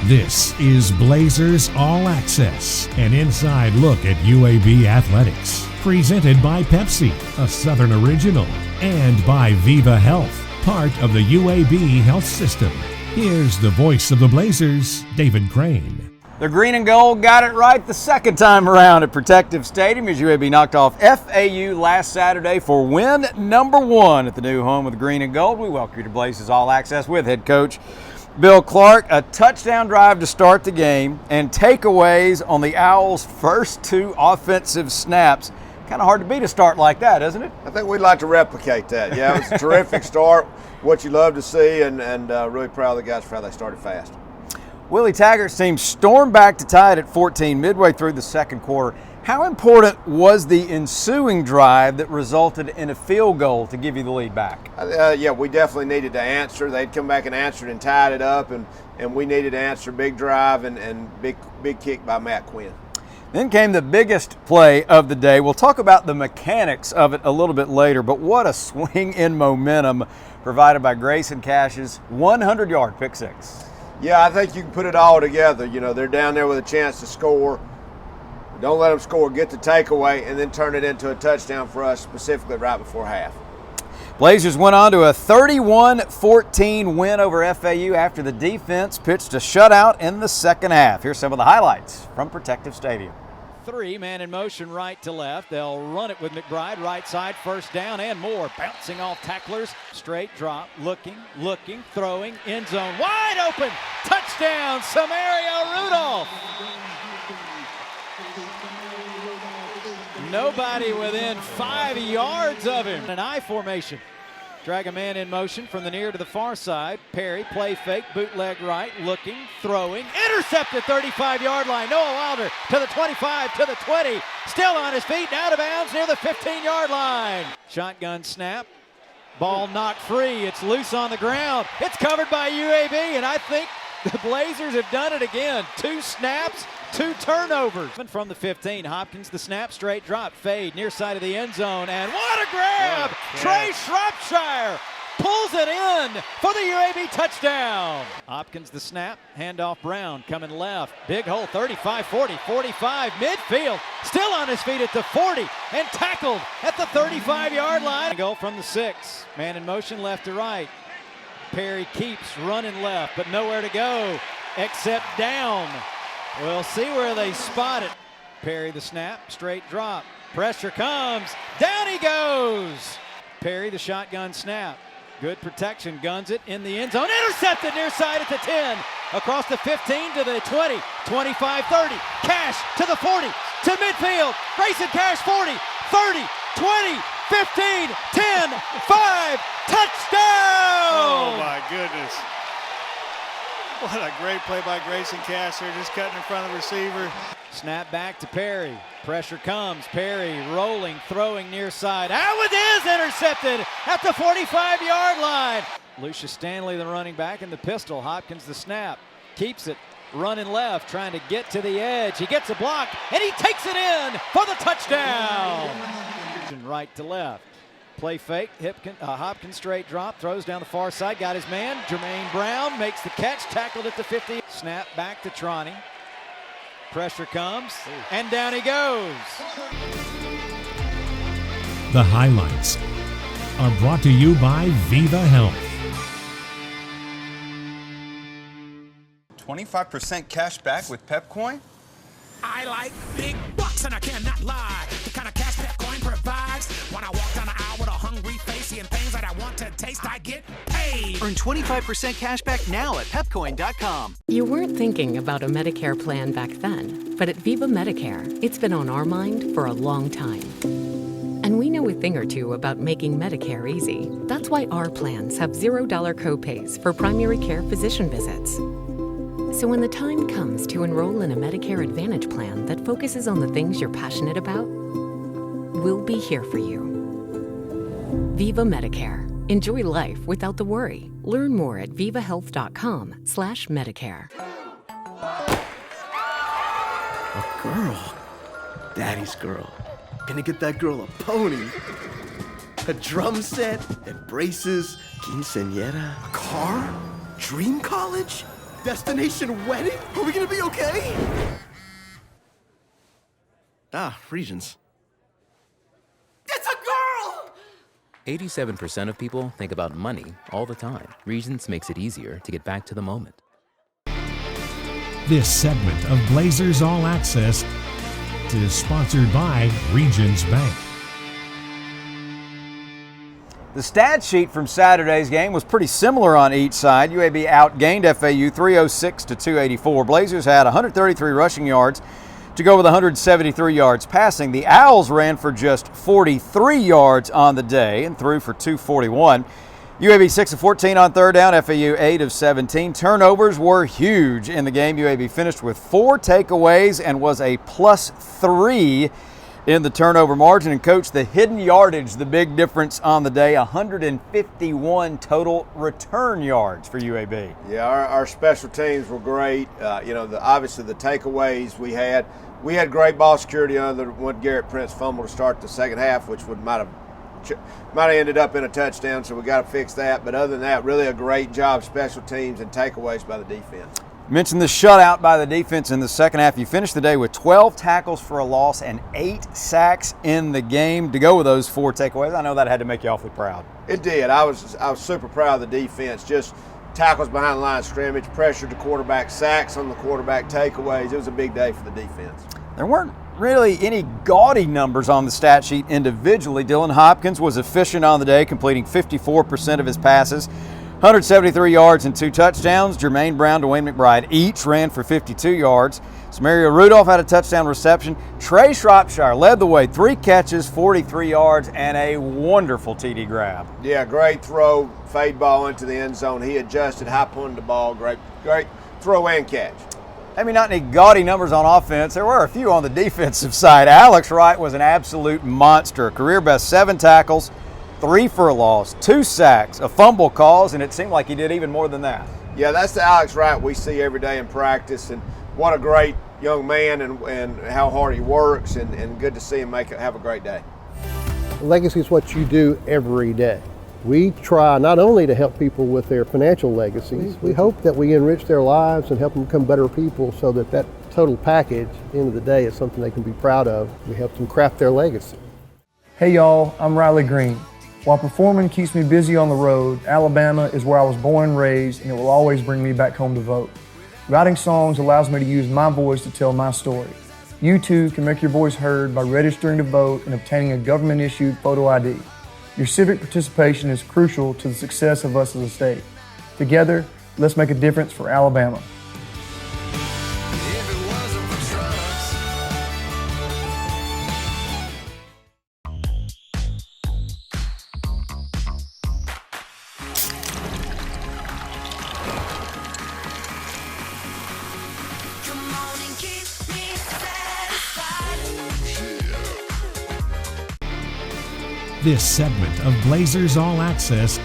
This is Blazers All Access, an inside look at UAB athletics. Presented by Pepsi, a Southern original, and by Viva Health, part of the UAB health system. Here's the voice of the Blazers, David Crane. The green and gold got it right the second time around at Protective Stadium as UAB knocked off FAU last Saturday for win number 1 at the new home of the green and gold. We welcome you to Blazers All Access with head coach Bill Clark. A touchdown drive to start the game and takeaways on the Owls' first 2 offensive snaps. Kind of hard to beat a start like that, isn't it? I think we'd like to replicate that. Yeah, it was a terrific start, what you love to see, and really proud of the guys for how they started fast. Willie Taggart's team stormed back to tie it at 14 midway through the second quarter. How important was the ensuing drive that resulted in a field goal to give you the lead back? Yeah, we definitely needed to answer. They'd come back and answered and tied it up, and we needed to answer. Big drive and big kick by Matt Quinn. Then came the biggest play of the day. We'll talk about the mechanics of it a little bit later, but what a swing in momentum provided by Grayson Cash's 100-yard pick six. Yeah, I think you can put it all together. You know, they're down there with a chance to score. Don't let them score, get the takeaway, and then turn it into a touchdown for us, specifically right before half. Blazers went on to a 31-14 win over FAU after the defense pitched a shutout in the second half. Here's some of the highlights from Protective Stadium. 3 man in motion right to left. They'll run it with McBride, right side, first down and more. Bouncing off tacklers, straight drop, looking, throwing, end zone, wide open, touchdown, Samario Rudolph. Nobody within 5 yards of him. An I formation. Drag a man in motion from the near to the far side. Perry, play fake, bootleg right, looking, throwing, intercepted 35-yard line. Noah Wilder to the 25, to the 20. Still on his feet, out of bounds near the 15-yard line. Shotgun snap. Ball knocked free. It's loose on the ground. It's covered by UAB, and I think the Blazers have done it again. 2 snaps, 2 turnovers. From the 15, Hopkins the snap, straight drop, fade, near side of the end zone, and what a grab! Trey Shropshire pulls it in for the UAB touchdown. Hopkins the snap, handoff Brown, coming left, big hole, 35, 40, 45, midfield, still on his feet at the 40, and tackled at the 35-yard line. Go from the 6, man in motion left to right. Perry keeps running left, but nowhere to go except down. We'll see where they spot it. Perry the snap, straight drop. Pressure comes, down he goes. Perry the shotgun snap. Good protection, guns it in the end zone. Intercepted near side at the 10. Across the 15 to the 20, 25, 30. Cash to the 40, to midfield. Grayson Cash 40, 30, 20, 15, 10, 5, touchdown! Oh my goodness. What a great play by Grayson Cash there, just cutting in front of the receiver. Snap back to Perry. Pressure comes. Perry rolling, throwing near side. Out is intercepted at the 45-yard line. Lucius Stanley, the running back, in the pistol. Hopkins the snap. Keeps it. Running left, trying to get to the edge. He gets a block, and he takes it in for the touchdown. Right to left. Play fake, Hopkins straight drop, throws down the far side, got his man, Jermaine Brown makes the catch, tackled at the 50. Snap back to Troney. Pressure comes, and down he goes. The highlights are brought to you by Viva Health. 25% cash back with Pepcoin? I like big bucks and I cannot lie. The kind of cash Pepcoin provides. When I walk down the aisle with a hungry face, seeing things that I want to taste, I get paid. Earn 25% cash back now at pepcoin.com. You weren't thinking about a Medicare plan back then, but at Viva Medicare, it's been on our mind for a long time. And we know a thing or two about making Medicare easy. That's why our plans have $0 copays for primary care physician visits. So when the time comes to enroll in a Medicare Advantage plan that focuses on the things you're passionate about, we'll be here for you. Viva Medicare. Enjoy life without the worry. Learn more at vivahealth.com/Medicare. A girl. Daddy's girl. Gonna get that girl a pony. A drum set and braces. Quinceañera. A car? Dream college? Destination wedding? Are we gonna be okay? Ah, Regions. It's a girl! 87% of people think about money all the time. Regions makes it easier to get back to the moment. This segment of Blazers All Access is sponsored by Regions Bank. The stat sheet from Saturday's game was pretty similar on each side. UAB outgained FAU 306 to 284. Blazers had 133 rushing yards to go with 173 yards passing. The Owls ran for just 43 yards on the day and threw for 241. UAB 6 of 14 on third down, FAU 8 of 17. Turnovers were huge in the game. UAB finished with 4 takeaways and was a +3 in the turnover margin. And coach, the hidden yardage, the big difference on the day, 151 total return yards for UAB. Yeah, our special teams were great. Obviously the takeaways we had great ball security under one Garrett Prince fumble to start the second half, which might have ended up in a touchdown, so we got to fix that. But other than that, really a great job special teams and takeaways by the defense. Mentioned the shutout by the defense in the second half. You finished the day with 12 tackles for a loss and 8 sacks in the game to go with those 4 takeaways. I know that had to make you awfully proud. It did. I was super proud of the defense. Just tackles behind the line of scrimmage, pressured the quarterback, sacks on the quarterback, takeaways. It was a big day for the defense. There weren't really any gaudy numbers on the stat sheet individually. Dylan Hopkins was efficient on the day, completing 54% of his passes. 173 yards and 2 touchdowns. Jermaine Brown, Dwayne McBride each ran for 52 yards. Samaria Rudolph had a touchdown reception. Trey Shropshire led the way, 3 catches, 43 yards, and a wonderful TD grab. Yeah, great throw, fade ball into the end zone. He adjusted, high-punted the ball. Great throw and catch. Maybe not any gaudy numbers on offense. There were a few on the defensive side. Alex Wright was an absolute monster. Career best 7 tackles, 3 for a loss, 2 sacks, a fumble cause, and it seemed like he did even more than that. Yeah, that's the Alex Wright we see every day in practice, and what a great young man and how hard he works, and good to see him have a great day. Legacy is what you do every day. We try not only to help people with their financial legacies, we hope that we enrich their lives and help them become better people so that total package, at the end of the day, is something they can be proud of. We help them craft their legacy. Hey y'all, I'm Riley Green. While performing keeps me busy on the road, Alabama is where I was born and raised, and it will always bring me back home to vote. Writing songs allows me to use my voice to tell my story. You too can make your voice heard by registering to vote and obtaining a government-issued photo ID. Your civic participation is crucial to the success of us as a state. Together, let's make a difference for Alabama. This segment of Blazers All Access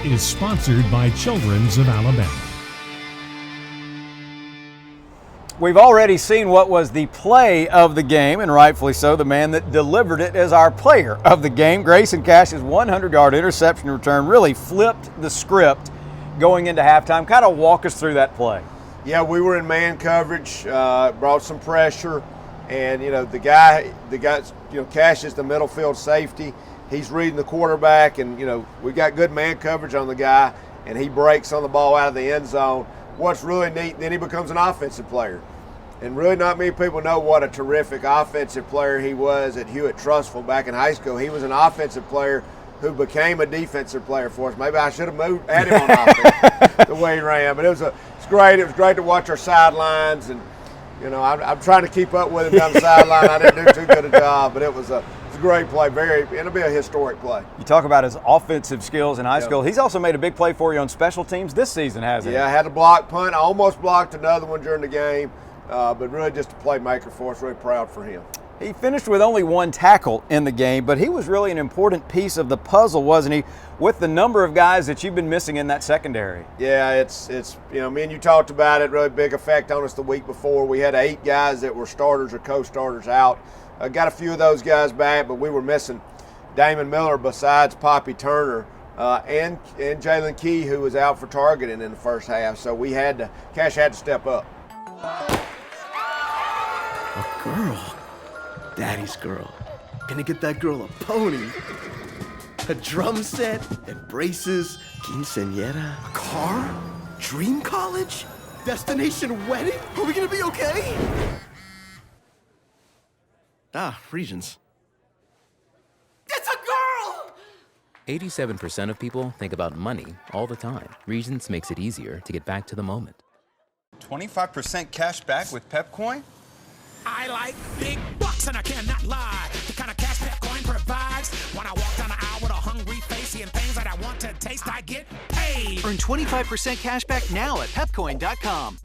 is sponsored by Children's of Alabama. We've already seen what was the play of the game, and rightfully so. The man that delivered it as our player of the game. Grayson Cash's 100-yard interception return really flipped the script going into halftime. Kind of walk us through that play. Yeah, we were in man coverage, brought some pressure, and the guy, Cash is the middle field safety. He's reading the quarterback, and we got good man coverage on the guy, and he breaks on the ball out of the end zone. What's really neat, then he becomes an offensive player. And really not many people know what a terrific offensive player he was at Hewitt-Trussville back in high school. He was an offensive player who became a defensive player for us. Maybe I should have had him on offense the way he ran. But it's great. It was great to watch our sidelines, and I'm trying to keep up with him down the sideline. I didn't do too good a job, but it was a great play. It'll be a historic play. You talk about his offensive skills in high school. He's also made a big play for you on special teams this season, hasn't he? Yeah, I had a block punt. I almost blocked another one during the game, but really just a playmaker for us. Really proud for him. He finished with only 1 tackle in the game, but he was really an important piece of the puzzle, wasn't he, with the number of guys that you've been missing in that secondary? Yeah, it's me and you talked about it, really big effect on us the week before. We had 8 guys that were starters or co-starters out. Got a few of those guys back, but we were missing Damon Miller besides Poppy Turner. and Jalen Key, who was out for targeting in the first half. So Cash had to step up. A girl. Daddy's girl. Gonna get that girl a pony. A drum set and braces. Quinceañera. A car? Dream college? Destination wedding? Are we gonna be okay? Regions. It's a girl! 87% of people think about money all the time. Regions makes it easier to get back to the moment. 25% cash back with Pepcoin? I like big bucks and I cannot lie. The kind of cash that coin provides. When I walk down the aisle with a hungry face, seeing things that I want to taste, I get paid. Earn 25% cash back now at pepcoin.com.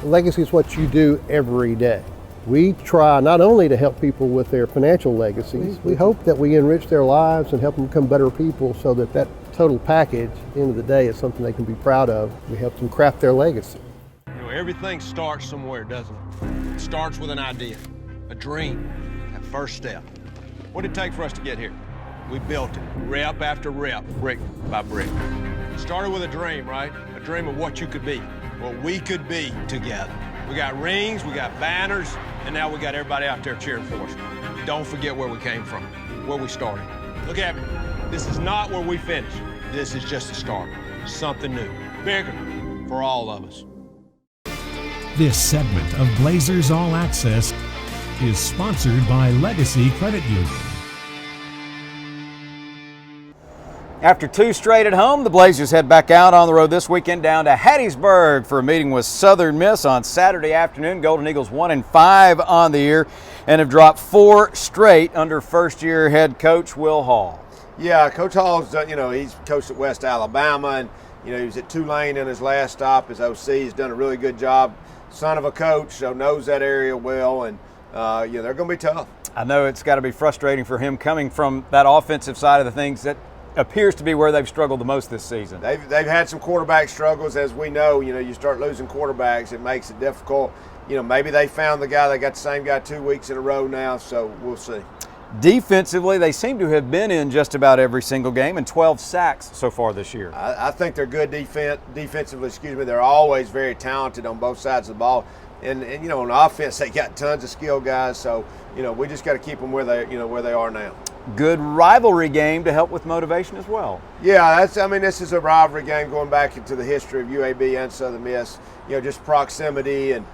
Legacy is what you do every day. We try not only to help people with their financial legacies, we hope that we enrich their lives and help them become better people so that that total package, at the end of the day, is something they can be proud of. We help them craft their legacy. You know, everything starts somewhere, doesn't it? It starts with an idea, a dream, that first step. What did it take for us to get here? We built it, rep after rep, brick by brick. It started with a dream, right? A dream of what you could be, what we could be together. We got rings, we got banners, and now we got everybody out there cheering for us. Don't forget where we came from, where we started. Look at me. This is not where we finished. This is just the start. Something new, bigger for all of us. This segment of Blazers All Access is sponsored by Legacy Credit Union. After 2 straight at home, the Blazers head back out on the road this weekend down to Hattiesburg for a meeting with Southern Miss on Saturday afternoon. Golden Eagles 1-5 on the year and have dropped 4 straight under first-year head coach Will Hall. Yeah, Coach Hall's done, he's coached at West Alabama, and, he was at Tulane in his last stop as OC. He's done a really good job. Son of a coach, so knows that area well, and, they're going to be tough. I know it's got to be frustrating for him coming from that offensive side of the things that appears to be where they've struggled the most this season. They've had some quarterback struggles, as we know. You start losing quarterbacks, it makes it difficult. Maybe they found the guy. They got the same guy 2 weeks in a row now, so we'll see. Defensively, they seem to have been in just about every single game and 12 sacks so far this year. I think they're good defensively. They're always very talented on both sides of the ball. And on offense, they got tons of skilled guys. So, we just got to keep them where they are now. Good rivalry game to help with motivation as well. Yeah, this is a rivalry game going back into the history of UAB and Southern Miss. Just proximity and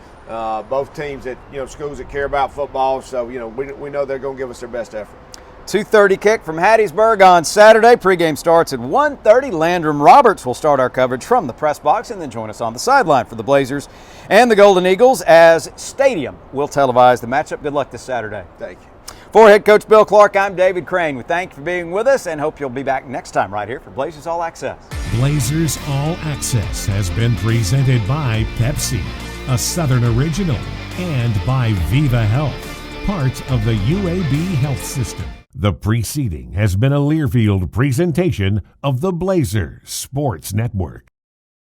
both teams that schools that care about football. So we know they're going to give us their best effort. 2:30 kick from Hattiesburg on Saturday. Pregame starts at 1:30. Landrum Roberts will start our coverage from the press box and then join us on the sideline for the Blazers and the Golden Eagles as Stadium will televise the matchup. Good luck this Saturday. Thank you. For head coach Bill Clark, I'm David Crane. We thank you for being with us and hope you'll be back next time right here for Blazers All Access. Blazers All Access has been presented by Pepsi, a Southern original, and by Viva Health, part of the UAB health system. The preceding has been a Learfield presentation of the Blazers Sports Network.